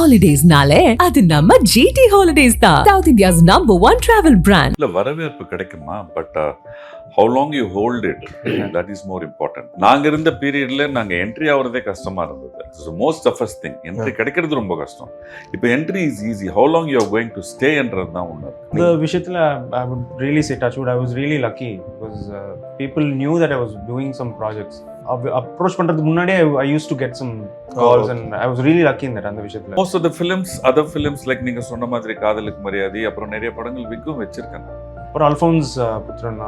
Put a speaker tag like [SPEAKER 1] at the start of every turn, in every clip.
[SPEAKER 1] ஹாலிடேஸ்னாலே அது நம்ம GT Holidays தான். South India's #1 travel brand.
[SPEAKER 2] இல்ல வரவேற்பு கிடைக்குமா, but how long you hold it, that is more important. நாங்க இருந்த பீரியட்ல நாங்க என்ட்ரி ஆவறதே கஷ்டமா இருந்தது. It's the most toughest thing. Entry கிடைக்கிறது ரொம்ப கஷ்டம். இப்போ entry is easy. How long you are going to stay என்றது தான் ஒண்ணு.
[SPEAKER 3] இந்த விஷயத்துல I would really say touch wood, I was really lucky because people knew that I was doing some projects. Approach பண்றதுக்கு முன்னாடி I used to get some calls and I was really lucky in that அந்த விஷயத்துல.
[SPEAKER 2] Most of the films, other films like நீங்க சொன்ன மாதிரி காதலுக்கு மரியாதை, அப்புறம் நிறைய படங்கள் விக்கும் வச்சிருக்காங்க.
[SPEAKER 3] அப்புறம் அல்ஃபோன்ஸ் புத்திரன்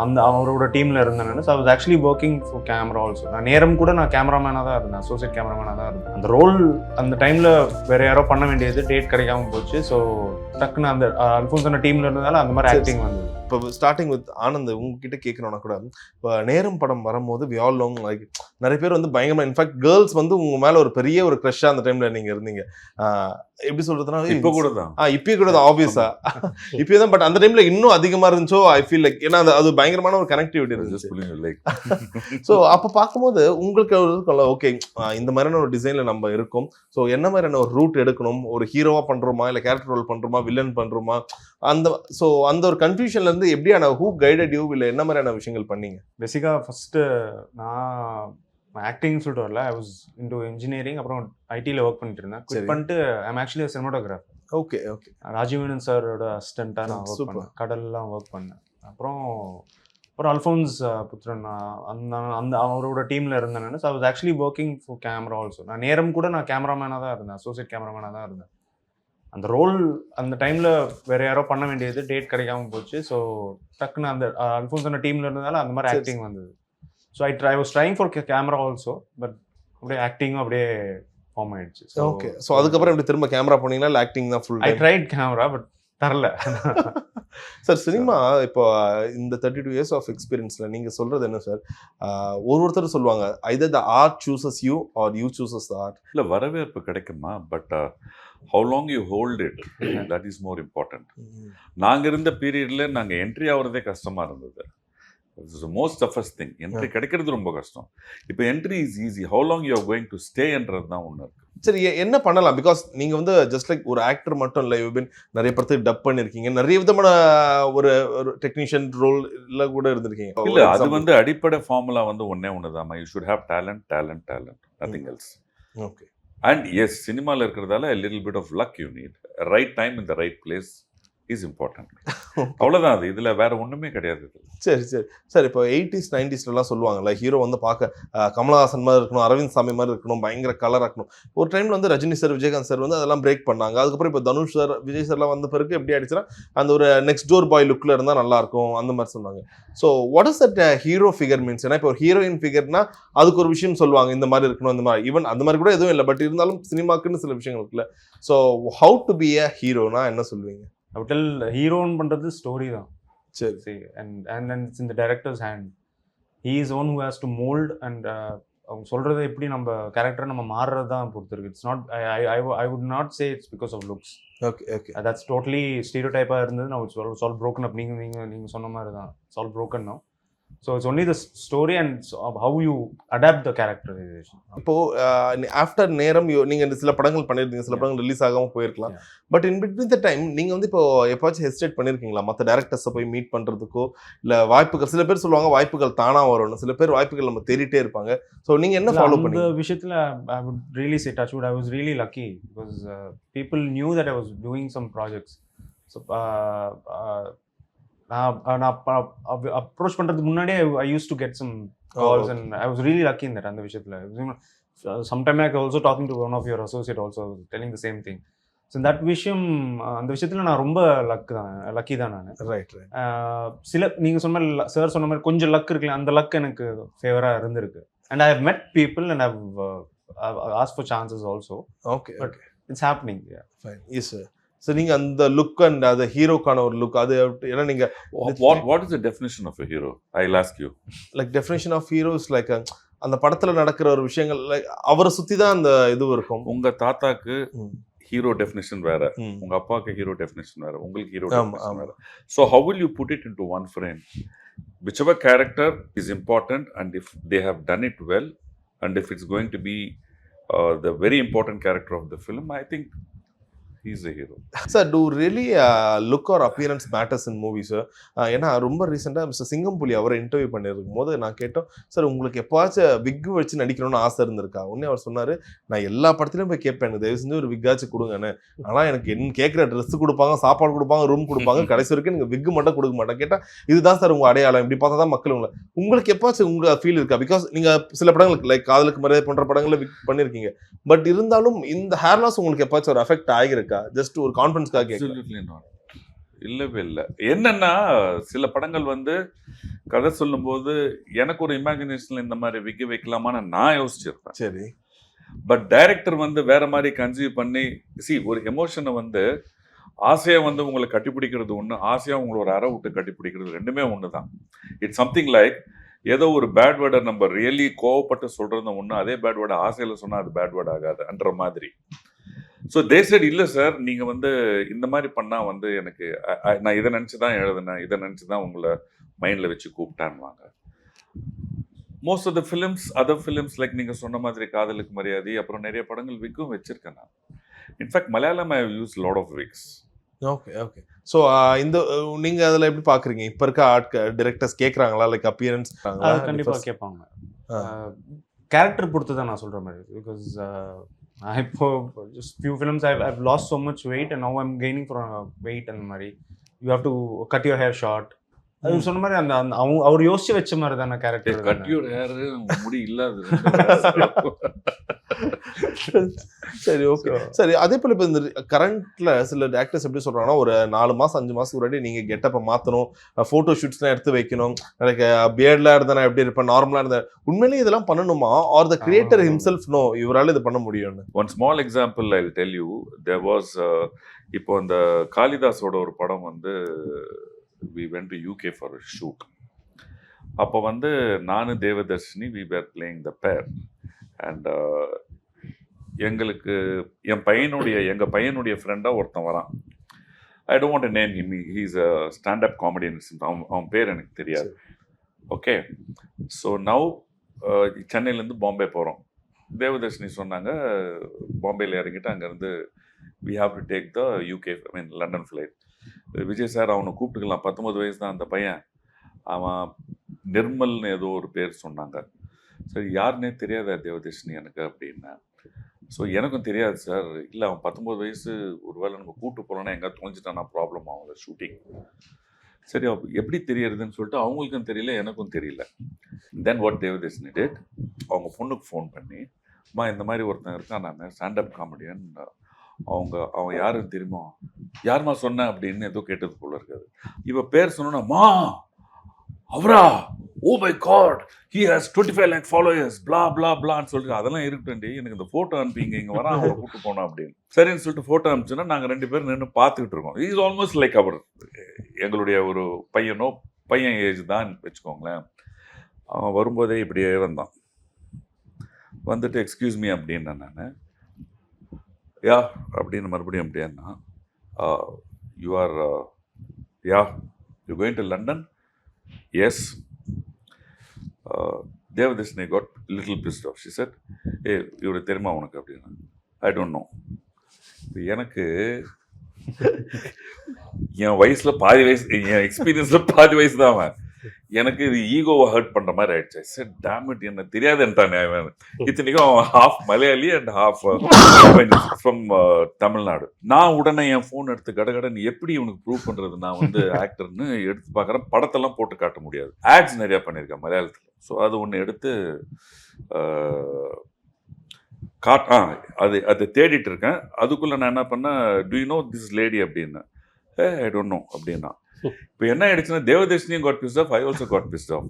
[SPEAKER 3] அந்த அவரோட டீம்ல இருந்தேன். So I was actually working for camera also. நான் நேரம் கூட நான் கேமராமேனாக தான் இருந்தேன், அசோசியேட் கேமராமேனாக தான் இருந்தேன். அந்த ரோல் அந்த டைமில் வேற யாரோ பண்ண வேண்டியது, டேட் கிடைக்காம போச்சு. ஸோ டக்குன்னு அந்த அல்ஃபோன்ஸ் அந்த டீமில் இருந்ததால அந்த மாதிரி ஆக்டிங் வந்தது.
[SPEAKER 4] இப்போ ஸ்டார்டிங் வித் ஆனந்த் உங்ககிட்ட கேட்கணும்னா கூட, இப்போ நேரம் படம் வரும்போது வி ஆல் நோ லைக் நிறைய பேர் வந்து பயங்கரமாக, இன்ஃபேக்ட் கேர்ள்ஸ் வந்து உங்க மேலே ஒரு பெரிய ஒரு க்ரஷ்ஷாக அந்த டைமில் நீங்கள் இருந்தீங்க. எப்படி சொல்றதுன்னா
[SPEAKER 2] இப்போ கூட தான்
[SPEAKER 4] இப்பயே கூட தான் ஆப்வியஸா இப்பயே தான். பட் அந்த டைம்ல இன்னும் அதிகமா இருந்துச்சோ ஐ ஃபீல் லைக், ஏன்னா அது பயங்கரமான ஒரு கனெக்டிவிட்டி இருந்துச்சு. ஸோ அப்போ பார்க்கும்போது உங்களுக்கு ஓகே இந்த மாதிரியான ஒரு டிசைன்ல நம்ம இருக்கோம், ஸோ என்ன மாதிரியான ஒரு ரூட் எடுக்கணும், ஒரு ஹீரோவா பண்றோமா இல்லை கேரக்டர் ரோல் பண்றோமா வில்லன் பண்றோமா, அந்த ஒரு கன்ஃபியூஷன்ல இருந்து எப்படியான ஹூ கைடட் யூ, இல்லை என்ன மாதிரியான விஷயங்கள் பண்ணீங்க?
[SPEAKER 3] பேசிக்கா ஃபர்ஸ்ட் நான் ஆக்டிங் சொல்லிட்டு வரல, ஐ வாஸ் இன்டு இன்ஜினியரிங், அப்புறம் ஐடியில் ஒர்க் பண்ணிட்டு இருந்தேன். குவிட் பண்ணிட்டு I'm actually cinematographer.
[SPEAKER 4] Okay okay.
[SPEAKER 3] Rajiv சாரோட அசிஸ்டண்ட்டாக நான் ஒர்க் பண்ணேன், கடல்லாம் ஒர்க் பண்ணேன். அப்புறம் அல்ஃபோன்ஸ் புத்திரன் அந்த அவரோட டீமில் இருந்தேன். So I was actually working for camera also. நான் நேரம் கூட நான் கேமராமேனாக தான் இருந்தேன், அசோசியேட் கேமராமேனாக தான் இருந்தேன். அந்த ரோல் அந்த டைமில் வேற யாரோ பண்ண வேண்டியது, டேட் கிடைக்காம போச்சு. ஸோ டக்குன்னு அந்த அல்ஃபோன்ஸ் அந்த டீமில் இருந்ததால அந்த மாதிரி ஆக்டிங் வந்தது. So I was trying for camera also, but அப்படியே ஆக்டிங்கும் அப்படியே ஃபார்ம் ஆயிடுச்சு.
[SPEAKER 4] ஓகே. ஸோ அதுக்கப்புறம் எப்படி திரும்ப கேமரா போனீங்களா இல்லை ஆக்டிங் தான் full?
[SPEAKER 3] I tried camera but தரல.
[SPEAKER 4] சார் சினிமா இப்போ இந்த 32 years ஆஃப் எக்ஸ்பீரியன்ஸில் நீங்கள் சொல்கிறது என்ன சார்? ஒருத்தர் சொல்லுவாங்க either the art chooses you or you chooses the art.
[SPEAKER 2] இல்லை வரவேற்பு கிடைக்குமா, but how long you hold it, that is more important. நாங்க இருந்த பீரியட்ல நாங்க என்ட்ரி ஆவறதே கஷ்டமா இருந்தது. It's the most toughest thing. Entry கிடைக்கிறது ரொம்ப கஷ்டம். இப்போ entry is easy. how long you are going to stay என்றது தான் ஒன்று இருக்கு.
[SPEAKER 4] சரி, என்ன பண்ணலாம்? பிகாஸ் நீங்க வந்து ஜஸ்ட் லைக் ஒரு ஆக்டர் மட்டும் இல்லை, யூ பின் நிறைய படத்துக்கு டப் பண்ணிருக்கீங்க, நிறைய விதமான ஒரு டெக்னீஷியன் ரோல் கூட இருந்திருக்கீங்க.
[SPEAKER 2] இல்ல அது வந்து அடிப்படை ஃபார்முலா வந்து ஒண்ணுதான், you should have talent, nothing else.
[SPEAKER 4] Okay.
[SPEAKER 2] And yes, சினிமால இருக்கிறதால a little bit of luck you need. Right time in the right place is important. அவ்வளோதான், அது இதில் வேற ஒன்றுமே கிடையாது.
[SPEAKER 4] சரி சார், இப்போ 80s 90s சொல்லுவாங்கல்ல, ஹீரோ வந்து பார்க்க கமலஹாசன் மாதிரி இருக்கணும், அரவிந்த் சாமி மாதிரி இருக்கணும், பயங்கர கலராக இருக்கணும். ஒரு டைமில் வந்து ரஜினி சார், விஜயகாந்த் சார் வந்து அதெல்லாம் பிரேக் பண்ணாங்க. அதுக்கப்புறம் இப்போ தனுஷ் சார், விஜய் சார்லாம் வந்த பிறகு எப்படி ஆயிடுச்சுன்னா அந்த ஒரு நெக்ஸ்ட் டோர் பாய் லுக்கில் இருந்தால் நல்லாயிருக்கும் அந்த மாதிரி சொன்னாங்க. So what is that hero figure means? ஏன்னா இப்போ ஒரு ஹீரோயின் ஃபிகர்னா அதுக்கு ஒரு விஷயம் சொல்லுவாங்க, இந்த மாதிரி இருக்கணும், இந்த மாதிரி. ஈவன் அந்த மாதிரி கூட எதுவும் இல்லை, பட் இருந்தாலும் சினிமாக்குன்னு சில விஷயங்கள் இருக்குல்ல. So how to be a ஹீரோனா என்ன சொல்லுவீங்க?
[SPEAKER 3] அவட்டல் ஹீரோன்னு பண்றது ஸ்டோரி தான்.
[SPEAKER 4] சரி.
[SPEAKER 3] and it's in the director's hand. He is one who has to mold and அவங்க சொல்றதை எப்படி நம்ம கேரக்டரை நம்ம மாறுறது தான் பொறுத்து இருக்கு. It's not I would not say it's because of looks.
[SPEAKER 4] Okay.
[SPEAKER 3] That's totally stereotype-ஆ இருந்தது. now it's all broken up. நீங்க சொன்ன மாதிரி தான், it's all broken now. So it's only the story and how you adapt the characterization.
[SPEAKER 4] இப்போ after நேரம் நீங்க சில படங்கள் பண்ணிருக்கீங்க, சில படங்கள் ரிலீஸ் ஆகாம போயிருக்கலாம். But in between the time நீங்க வந்து இப்போ எப்போச்சும் ஹெசிடேட் பண்ணிருக்கீங்களா மற்ற டேரக்டர்ஸை போய் மீட் பண்றதுக்கோ, இல்ல வாய்ப்புகள்? சில பேர் சொல்லுவாங்க வாய்ப்புகள் தானா வரணும், சில பேர் வாய்ப்புகள் நம்ம தேடிட்டே இருப்பாங்க. ஸோ நீங்க என்ன ஃபாலோ பண்ணீங்க?
[SPEAKER 3] இந்த விஷயத்துல I would really say touch wood, I was really lucky because people knew that I was doing some projects. So நான் அப்ரோச் பண்றதுக்கு முன்னாடி I used to get some calls and I was really lucky in that அந்த விஷயத்துல. sometime I also talking to one of your associate also telling the same thing. So that விஷயம் அந்த விஷயத்துல நான் ரொம்ப லக்கி தான் நான்.
[SPEAKER 4] ரைட்.
[SPEAKER 3] சில நீங்க சொன்ன மாதிரி சார் சொன்ன மாதிரி கொஞ்சம் லக் இருக்குல்ல, அந்த லக் எனக்கு ஃபேவரா இருந்திருக்கு. and I have met people and I've asked for chances also.
[SPEAKER 4] Okay.
[SPEAKER 3] But it's happening. Yeah.
[SPEAKER 4] Fine. Yes sir. So நீங்க அந்த லுக் அண்ட் அது ஹீரோக்கான ஒரு லுக், அது ஏன்னா நீங்க
[SPEAKER 2] what is the definition of a hero? I'll ask you.
[SPEAKER 4] Like definition of hero is like அந்த படத்துல நடக்கிற ஒரு விஷயங்கள், லைக் அவரை சுத்தி தான் அந்த இது இருக்கும்.
[SPEAKER 2] உங்க தாத்தாக்கு ஹீரோ டெஃபினிஷன் வேற, உங்க அப்பாவுக்கு ஹீரோ டெஃபினிஷன் வேற, உங்களுக்கு ஹீரோ டெஃபினிஷன் வேற. So how will you put it into one frame? Whichever character is important, and if they have done it well, and if it's going to be the very important character of the film, I think he's a hero.
[SPEAKER 4] Sir, do really look or appearance matters in movies, sir? ஏன்னா ரொம்ப ரீசெண்டாக mister Singampuli அவரை interview பண்ணியிருக்கும் போது நான் கேட்டோம், sir உங்களுக்கு எப்போவாச்சும் விக் வச்சு நடிக்கணும்னு ஆசை இருந்திருக்கா? உடனே அவர் சொன்னார், நான் எல்லா படத்துலையும் போய் கேட்பேன், எனக்கு தயவு செஞ்சு ஒரு விக்காச்சும் கொடுங்கன்னு. ஆனால் எனக்கு என்ன கேட்குற ட்ரெஸ் கொடுப்பாங்க, சாப்பாடு கொடுப்பாங்க, ரூம் கொடுப்பாங்க, கடைசி வரைக்கும் எனக்கு விக்கு மட்டும் கொடுக்க மாட்டேன். கேட்டால் இதுதான் சார் உங்கள் அடையாளம், இப்படி பார்த்தா தான் மக்கள் உங்களை. உங்களுக்கு எப்போச்சும் உங்களுக்கு ஃபீல் இருக்கா? பிகாஸ் நீங்கள் சில படங்களுக்கு லைக் காதலுக்கு மரியாதை போன்ற படங்களில் விக் பண்ணியிருக்கீங்க, பட் இருந்தாலும் இந்த ஹேர் லாஸ் உங்களுக்கு எப்போச்சும் ஒரு அஃபெக்ட் ஆகியிருக்கா? ஜஸ்ட் ஒரு கான்ஃபிடன்ஸ்க்காக கேட்கலாம்.
[SPEAKER 2] இல்லவே இல்லை. என்னன்னா சில படங்கள் வந்து கதை சொல்லும்போது எனக்கு ஒரு இமேஜினேஷன்ல இந்த மாதிரி விக்கி வைக்கலாமான்னு நான் யோசிச்சிருப்பேன்.
[SPEAKER 4] சரி.
[SPEAKER 2] பட் டைரக்டர் வந்து வேற மாதிரி கன்சீவ் பண்ணி ஒரு எமோஷனை வந்து ஆசையா வந்து உங்களை கட்டிப்பிடிக்கிறது ஒன்று, ஆசையா உங்களை ஒரு அறை விட்டு கட்டிப்பிடிக்கிறது ரெண்டுமே ஒன்று தான். இட்ஸ் சம்திங் லைக் ஏதோ ஒரு பேட் வேர்டை நம்ம ரியலி கோவப்பட்டு சொல்றது ஒன்று, அதே பேட் வேர்டை ஆசையில் சொன்னால் அது பேட் வேர்ட் ஆகாதுன்ற மாதிரி. ஸோ தே செட், இல்லை சார் நீங்கள் வந்து இந்த மாதிரி பண்ணால் வந்து எனக்கு நான் இதை நினச்சி தான் எழுதுனேன், இதை நினச்சி தான் உங்களை மைண்டில் வச்சு கூப்பிட்டான்வாங்க. Most of the films, other films like நீங்கள் சொன்ன மாதிரி காதலுக்கு மரியாதை, அப்புறம் நிறைய படங்கள் விக்கும் வச்சிருக்கேன் நான். In fact Malayalam I use lot of wigs.
[SPEAKER 4] Okay okay. So இந்த நீங்கள் அதில் எப்படி பார்க்குறீங்க? இப்போ இருக்க டிரெக்டர்ஸ் கேட்குறாங்களா லைக் அப்பியரன்ஸ்?
[SPEAKER 3] கண்டிப்பாக கேட்பாங்க. கேரக்டர் பொறுத்து தான் நான் சொல்கிற மாதிரி. பிகாஸ் இப்போ just few films I've lost so much weight and now I'm gaining for weight and மாதிரி you have to cut your hair short. அது சொன்ன மாதிரி அந்த அவர் யோசிச்சு வச்ச மாதிரி தானே கேரக்டர்.
[SPEAKER 2] கட் யுவர் ஹேர் முடி இல்லாது.
[SPEAKER 4] சரி ஓகே. சரி, அதே போல் இப்போ இந்த கரண்ட்ல சில ஆக்டர்ஸ் எப்படி சொல்றாங்கன்னா, ஒரு 4 மாதம் 5 மாதம் முன்னாடி நீங்க கெட்டப்பை மாற்றணும், ஃபோட்டோ ஷூட்ஸ்லாம் எடுத்து வைக்கணும், எனக்கு பியர்ட்லாம் இருந்தா நான் எப்படி இருப்பேன், நார்மலாக இருந்தேன். உண்மையிலேயே இதெல்லாம் பண்ணணுமா? Are the creator himself no இவரால் இது பண்ண முடியும்னு?
[SPEAKER 2] One small example I will tell you. There was இப்போ அந்த காளிதாஸோட ஒரு படம் வந்து we went to UK for a shoot. அப்போ வந்து நானு Devadarshini we were playing the pair and எங்களுக்கு எங்கள் பையனுடைய ஃப்ரெண்டாக ஒருத்தன் வரான். I don't want to name him, he is a standup comedian. அவன் பேர் எனக்கு தெரியாது. ஓகே, ஸோ நவ் சென்னையிலேருந்து பாம்பே போகிறோம். தேவதர்ஷினி சொன்னாங்க பாம்பேயில் இறங்கிட்டு அங்கேருந்து we have to take the UK, I mean London flight. Vijay sir அவனை கூப்பிட்டுக்கலாம், 19 வயசு தான் அந்த பையன், அவன் நிர்மல்னு ஏதோ ஒரு பேர் சொன்னாங்க. சரி, யாருன்னே தெரியாத தேவதர்ஷினி எனக்கு அப்படின்னா. ஸோ எனக்கும் தெரியாது சார். இல்லை, அவன் 19 வயசு, ஒருவேளை நம்ம கூப்பிட்டு போகலன்னா எங்கே தொலைஞ்சிட்டானா ப்ராப்ளம் ஆகும் ஷூட்டிங். சரி, எப்படி தெரியறதுன்னு சொல்லிட்டு அவங்களுக்கும் தெரியல, எனக்கும் தெரியல. தென் வாட் தேவதர்ஷினி டிட், அவங்க பொண்ணுக்கு ஃபோன் பண்ணி, அம்மா இந்த மாதிரி ஒருத்தன் இருக்கான், நான் ஸ்டாண்டப் காமெடியன், அவன் யாருன்னு தெரியுமா, யாருமா சொன்னேன் அப்படின்னு ஏதோ கேட்டது போல இருக்காது. இவ பேர் சொன்னா, மா அவரா, oh my god he has 25 lakh followers blah blah பிளான்னு சொல்லிட்டு, அதெல்லாம் இருக்கட்டேன்டி, எனக்கு இந்த ஃபோட்டோ அனுப்பிங்க, இங்கே வரான் அவரை கூப்பிட்டு போனோம் அப்படின்னு. சரின்னு சொல்லிட்டு ஃபோட்டோ அனுப்பிச்சோன்னா நாங்கள் 2 பேரும் நின்று பார்த்துக்கிட்டு இருக்கோம். இஸ் ஆல்மோஸ்ட் லைக் அவர் எங்களுடைய ஒரு பையன் ஏஜ் தான் வச்சுக்கோங்களேன். அவன் வரும்போதே இப்படியே வந்தான், வந்துட்டு எக்ஸ்கியூஸ் மீ அப்படின்னா நான் யா அப்படின்னு மறுபடியும் அப்படின்னா you are yeah you going to London? Yes. Devadarshini got little pissed off. She said, இவரு தெரியுமா உனக்கு அப்படின்னா. I don't know. எனக்கு என் வயசில் பாதி வயசு, என் எக்ஸ்பீரியன்ஸில் பாதி வயசு தான் அவன். எனக்கு இது ஈகோவை ஹர்ட் பண்ணுற மாதிரி ஆயிடுச்சு. சார் டேம் இட், என்ன தெரியாதுன்ட்டானே அவன். இத்தனைக்கும் அவன் half Malayali and half from Tamil Nadu. நான் உடனே என் ஃபோன் எடுத்து கடகடன்னு எப்படி இவனுக்கு ப்ரூவ் பண்ணுறது நான் வந்து ஆக்டர்னு எடுத்து பார்க்குறேன். படத்தெல்லாம் போட்டு காட்ட முடியாது, ஆட்ஸ் நிறையா பண்ணியிருக்கேன் மலையாளத்தில். ஸோ அது ஒன்று எடுத்து அது தேடிட்டு இருக்கேன். அதுக்குள்ளே நான் என்ன பண்ணேன், do you know this lady அப்படின்னு. ஐ டோன்ட் நோ அப்படின்னா. இப்போ என்ன ஆயிடுச்சுன்னா, தேவதர்ஷினியும் got pissed off, I also got pissed off.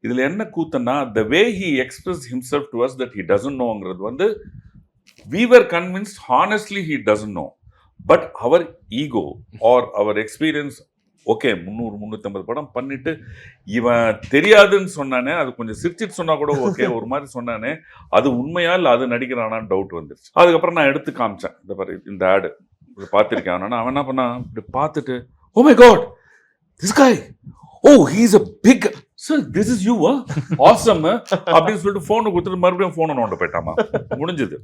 [SPEAKER 2] இதில் என்ன கூத்தன்னா, the way he express himself to us that he doesn't நோங்கிறது வந்து we were convinced honestly he doesn't know, but our ego or our experience, okay 300-350 படம் பண்ணிட்டு இவன் தெரியாதுன்னு சொன்னானே, அது கொஞ்சம் சிரிச்சிட்டு சொன்னா கூட ஓகே, ஒரு மாதிரி சொன்னானே, அது உண்மையா இல்லை அது நடிக்கிறானான்னு டவுட் வந்துருச்சு. அதுக்கப்புறம் நான் எடுத்து காமிச்சேன், இந்த பாரு இந்த ஆடு பார்த்துருக்கேன். அவன் என்ன பண்ணான், இப்படி பார்த்துட்டு, ஓ my god this guy, oh he is a big star this is you awesome அப்படின்னு சொல்லிட்டு ஃபோனை கொடுத்துட்டு மறுபடியும் ஃபோனை நோண்ட போயிட்டாமா. முடிஞ்சது.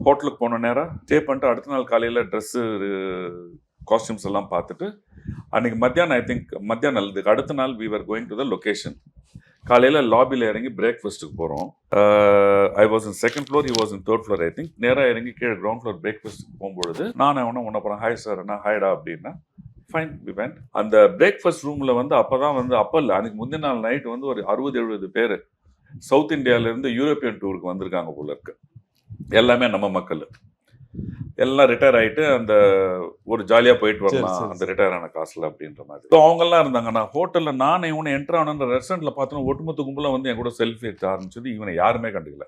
[SPEAKER 2] ஹோட்டலுக்கு போன நேரம் ஸ்டே பண்ணிட்டு அடுத்த நாள் காலையில் ட்ரெஸ்ஸு காஸ்டியூம்ஸ் எல்லாம் பார்த்துட்டு அன்றைக்கி மத்தியானம் ஐ திங்க் மத்தியானம் இதுக்கு அடுத்த நாள் we were going to the location. காலையில் லாபியில் இறங்கி பிரேக்ஃபாஸ்ட்டுக்கு போகிறோம். I was in second floor, he was in third floor I think. நேராக இறங்கி கீழே கிரவுண்ட் ஃப்ளோர் பிரேக்ஃபாஸ்ட்டுக்கு போகும்பொழுது நான் ஒன்று போகிறேன், ஹாய் சார் என்ன ஹாய்டா அப்படின்னா ஃபைன் வி வென்ட். அந்த பிரேக்ஃபாஸ்ட் ரூமில் வந்து அப்போ தான் வந்து அப்போ இல்லை அன்றைக்கி முந்தின நாள் நைட் வந்து ஒரு 60-70 பேர் சவுத் இந்தியாவிலேருந்து யூரோப்பியன் டூருக்கு வந்திருக்காங்க போல இருக்கு. எல்லாமே நம்ம மக்கள் எல்லாம் ரிட்டையர் ஆகிட்டு அந்த ஒரு ஜாலியாக போயிட்டு வரலாம் அந்த ரிட்டையர் ஆன காசில் அப்படின்ற மாதிரி. ஸோ அவங்கெல்லாம் இருந்தாங்க. நான் ஹோட்டலில் நான் இவனை என்ட்ரு ஆனன்ற ரெஸ்டாரண்ட்டில் பார்த்தோன்னா ஒட்டுமொத்த கும்பலாக வந்து என் கூட செல்ஃபி எடுக்க ஆரம்பிச்சது. இவனை யாருமே கண்டுக்கல.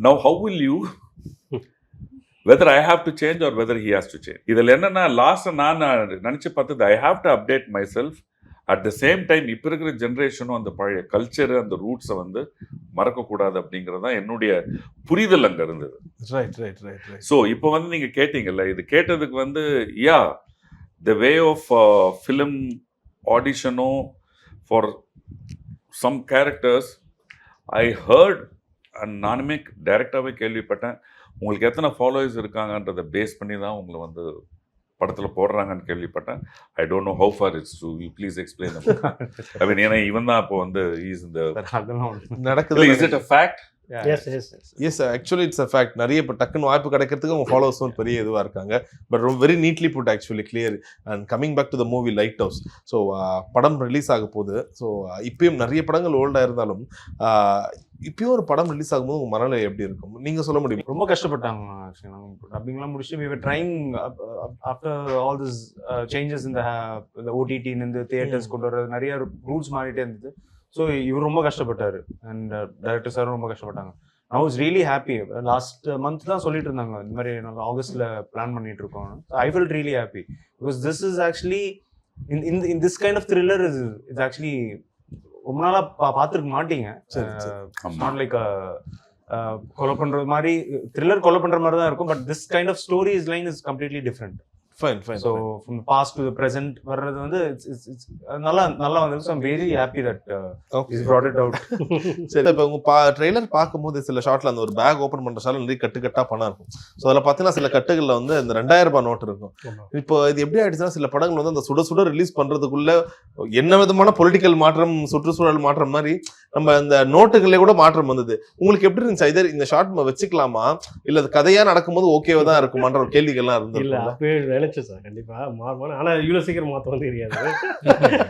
[SPEAKER 2] Now how will you whether I have to change or whether he has to change. இதில் என்னென்னா லாஸ்ட்டாக நான் நினச்சி பார்த்தது I have to update myself. At the same time இப்போ இருக்கிற ஜென்ரேஷனும் அந்த பழைய கல்ச்சரு அந்த ரூட்ஸை வந்து மறக்கக்கூடாது அப்படிங்கிறது தான் என்னுடைய புரிதல் அங்கே இருந்தது. ஸோ இப்போ வந்து நீங்கள் கேட்டீங்கல்ல, இது கேட்டதுக்கு வந்து yeah the way of film ஆடிஷனோ for some characters I heard and நானுமே டைரெக்டாகவே கேள்விப்பட்டேன். உங்களுக்கு எத்தனை ஃபாலோவர்ஸ் இருக்காங்கன்றதை பேஸ் பண்ணி தான் உங்களை வந்து படத்தில் போடுறாங்கன்னு கேள்விப்பட்டேன். I don't know how far it's true. You please explain. I mean ஏன்னா இவன் தான் அப்போ வந்து இஸ் இந்த நடக்குது. Is it a fact?
[SPEAKER 4] Yes actually it's a fact. நிறைய இப்போ டக்குன்னு வாய்ப்பு கிடைக்கிறதுக்கு அவங்க ஃபாலோவர்ஸும் பெரிய இதுவாக இருக்காங்க. பட் ரொம்ப very neatly put actually clear. And coming back to the movie lighthouse. So படம் ரிலீஸ் ஆக போகுது. ஸோ இப்பயும் நிறைய படங்கள் ஓல்டாக இருந்தாலும் இப்பயும் ஒரு படம் ரிலீஸ் ஆகும்போது உங்கள் மனநிலை எப்படி இருக்கும் நீங்கள் சொல்ல முடியும்?
[SPEAKER 3] ரொம்ப கஷ்டப்பட்டாங்க. டப்பிங்லாம் முடிச்சுட்டு we were trying after all this changes in the OTT இந்த தியேட்டர்ஸ் கொண்டு வர நிறைய ரூல்ஸ் மாறிட்டே இருந்தது. ஸோ இவர் ரொம்ப கஷ்டப்பட்டார் அண்ட் டைரக்டர் சாரும் ரொம்ப கஷ்டப்பட்டாங்க. I was really happy. Last month தான் சொல்லிட்டு இருந்தாங்க இந்த மாதிரி நாங்கள் ஆகஸ்ட்டில் பிளான் பண்ணிட்டு இருக்கோம். I felt really happy because this is actually in this kind of thriller is actually ரொம்ப நாளாக பார்த்துருக்க மாட்டீங்க. நாட் லைக் கொலை பண்ணுறது மாதிரி த்ரில்லர் கொலை பண்ணுற மாதிரி தான் இருக்கும். But this kind of stories line is completely different.
[SPEAKER 4] Fine.
[SPEAKER 3] So from past to present வர்றது வந்து நல்லா வந்தது. So I'm very happy that is brought it out.
[SPEAKER 4] சரி, இப்போ உங்க ட்ரெய்லர் பார்க்கும்போது சில ஷாட்ல அந்த ஒரு பேக் ஓப்பன் பண்ற ஷாட்ல நிறைய கட்டா பணம் இருக்கும். ஸோ அதில் பார்த்தீங்கன்னா சில கட்டுகளில் வந்து இந்த 2000 ரூபாய் நோட்டு இருக்கும். இப்போ இது எப்படி ஆயிடுச்சுன்னா சில படங்கள் வந்து அந்த சுட சுட ரிலீஸ் பண்றதுக்குள்ள என்ன விதமான பொலிட்டிக்கல் மாற்றம் சுற்றுச்சூழல் மாற்றம் மாதிரி நம்ம அந்த நோட்டுகளே கூட மாற்றம் வந்தது. உங்களுக்கு எப்படி இருந்துச்சு? இதே இந்த ஷார்ட் வச்சுக்கலாமா இல்ல அது கதையா நடக்கும்போது ஓகேவா தான் இருக்குமான்ற ஒரு கேள்விகள்லாம் இருந்தது.
[SPEAKER 5] நினைச்சோம் சார் கண்டிப்பாக மாறுவானு. ஆனால் இவ்வளோ சீக்கிரம் மாற்ற வந்து தெரியாது.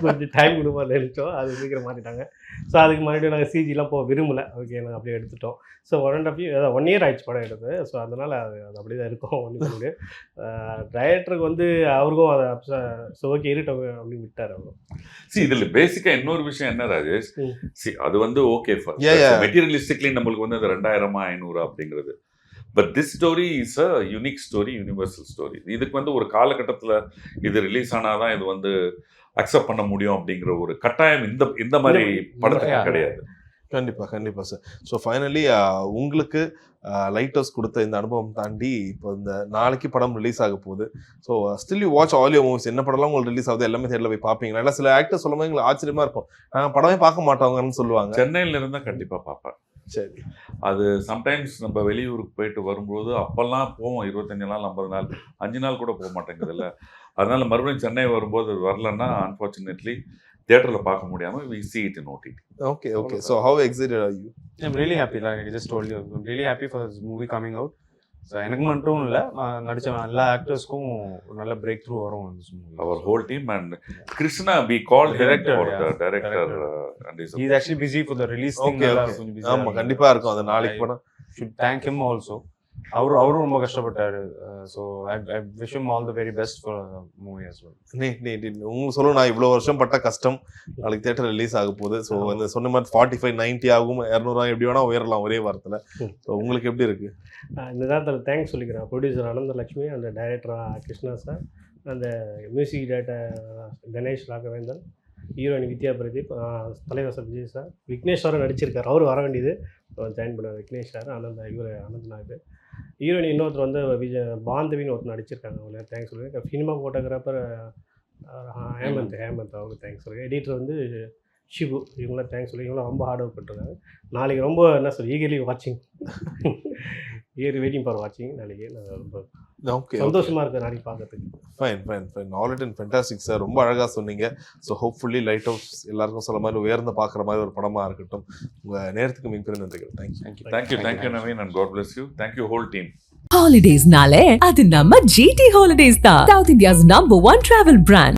[SPEAKER 5] கொஞ்சம் டைம் கொடுப்பா நினைச்சோம். அது சீக்கிரம் மாற்றிட்டாங்க. ஸோ அதுக்கு மறுபடியும் நாங்கள் சிஜிலாம் போக விரும்பலை. ஓகே நாங்கள் அப்படியே எடுத்துட்டோம். ஸோ 1 year ஆயிடுச்சு படம் எடுத்து. ஸோ அதனால் அது அப்படி தான் இருக்கும். ஒன்று டைரக்டருக்கு வந்து அவருக்கும் அதை ஸோ ஓகே இருட்டோம் அப்படின்னு விட்டார் அவரும்.
[SPEAKER 2] இதில் பேசிக்காக இன்னொரு விஷயம் என்ன ராஜேஷ், அது வந்து ஓகே மெட்டீரியலிஸ்டிக்லி நம்மளுக்கு வந்து அது 2000-500 அப்படிங்கிறது. But this story is a unique story, universal story. இதுக்கு வந்து ஒரு காலகட்டத்தில் இது ரிலீஸ் ஆனாதான் இது வந்து அக்செப்ட் பண்ண முடியும் அப்படிங்கிற ஒரு கட்டாயம் இந்த மாதிரி படத்துக்கு கிடையாது.
[SPEAKER 4] கண்டிப்பாக சார். ஸோ ஃபைனலி உங்களுக்கு லைட் ஹவுஸ் கொடுத்த இந்த அனுபவம் தாண்டி இப்போ இந்த நாளைக்கு படம் ரிலீஸ் ஆக போகுது. So still you watch all your movies. என்ன படம்லாம் உங்களுக்கு ரிலீஸ் ஆகுது எல்லாமே தேட்டரில் போய் பார்ப்பீங்களா? இல்லை சில ஆக்டர்ஸ் சொல்லும்போது எங்களுக்கு ஆச்சரியமா இருக்கும், நாங்கள் படமே பார்க்க மாட்டோங்கன்னு சொல்லுவாங்க.
[SPEAKER 2] சென்னையில் இருந்தால் கண்டிப்பாக பார்ப்பேன்.
[SPEAKER 4] சரி,
[SPEAKER 2] அது சம்டைம்ஸ் நம்ம வெளியூருக்கு போயிட்டு வரும்போது அப்போல்லாம் போவோம் 25 நாள் 50 நாள் 5 நாள் கூட போக மாட்டேங்குது இல்லை. அதனால மறுபடியும் சென்னை வரும்போது அது வரலன்னா அன்ஃபார்ச்சுனேட்லி தியேட்டரில் பார்க்க முடியாமல் we see it in OTT.
[SPEAKER 4] Okay. So how excited are you?
[SPEAKER 3] I'm really happy. Like I just told you, I'm really happy for this movie coming out. So எனக்கு மட்டும் இல்லை, நடித்த எல்லா ஆக்டர்ஸ்க்கும் ஒரு நல்ல பிரேக் த்ரூ வரும்.
[SPEAKER 2] Our whole team and Krishna, we called director and
[SPEAKER 3] he's actually busy for the release thing.
[SPEAKER 4] ஆமா கண்டிப்பா இருக்கும் அது நாளைக்கு படம்.
[SPEAKER 3] Should thank him also. அவரும் ரொம்ப கஷ்டப்பட்டாரு. So I wish him all the very best for the movie as well.
[SPEAKER 4] உங்களுக்கு சொல்ல நான் இவ்வளோ வருஷம் பட்ட கஷ்டம் நாளைக்கு தியேட்டர் ரிலீஸ் ஆக போகுது. ஸோ அந்த சொன்ன மாதிரி 45 90 ஆகும் 200 எப்படி வேணா உயரலாம் ஒரே வாரத்தில். ஸோ உங்களுக்கு எப்படி இருக்கு?
[SPEAKER 5] இந்த நேரத்தில் தேங்க்ஸ் சொல்லிக்கிறேன் ப்ரொடியூசர் அனந்தலட்சுமி, அந்த டைரக்டர் கிருஷ்ணா சார், அந்த மியூசிக் டைரக்டர் கணேஷ் ராகவேந்தன், ஹீரோயின் வித்யா பிரதீப், தலைவர் சார் விஜய் சார், விக்னேஷ் சாரும் நடிச்சிருக்காரு. அவர் வர வேண்டியது ஜாயின் பண்ண விக்னேஷ் சார், அனந்தநாயக். ஹீரோயின் இன்னொருத்தர் வந்து பாந்தவின்னு ஒருத்தர் நடிச்சிருக்காங்க. அவங்க தேங்க்ஸ் சொல்லுங்கள். சினிமா ஃபோட்டோகிராஃபர் ஹேமந்த் அவருக்கு தேங்க்ஸ் சொல்லுங்கள். எடிட்டர் வந்து ஷிபு இவங்களாம் தேங்க்ஸ் சொல்லி இவங்களாம் ரொம்ப ஹார்ட் ஒர்க் பண்ணிருக்காங்க. நாளைக்கு ரொம்ப என்ன சொல்ல ஈகர்லி வாட்சிங் வெயிட்டிங் ஃபார் வாட்சிங். நாளைக்கு நான் ரொம்ப
[SPEAKER 4] ஓகே
[SPEAKER 5] சந்தோஷமாக இருக்குது நாளைக்கு பார்க்கறதுக்கு.
[SPEAKER 4] Fine all it and fantastic sir. ரொம்ப அழகாக சொன்னீங்க. ஸோ ஹோப்ஃபுல்லி லைட் ஹவுஸ் எல்லாருக்கும் சொல்ல மாதிரி உயர்ந்து பார்க்குற மாதிரி ஒரு படமாக இருக்கட்டும். உங்கள் நேரத்துக்கு மிகப்பெரிய நன்றிகள். Thank you.
[SPEAKER 2] Thank you Naveen, and God bless you. Thank you whole team.
[SPEAKER 1] Holidays nale adu namma GT Holidays da, South India's #1 travel brand.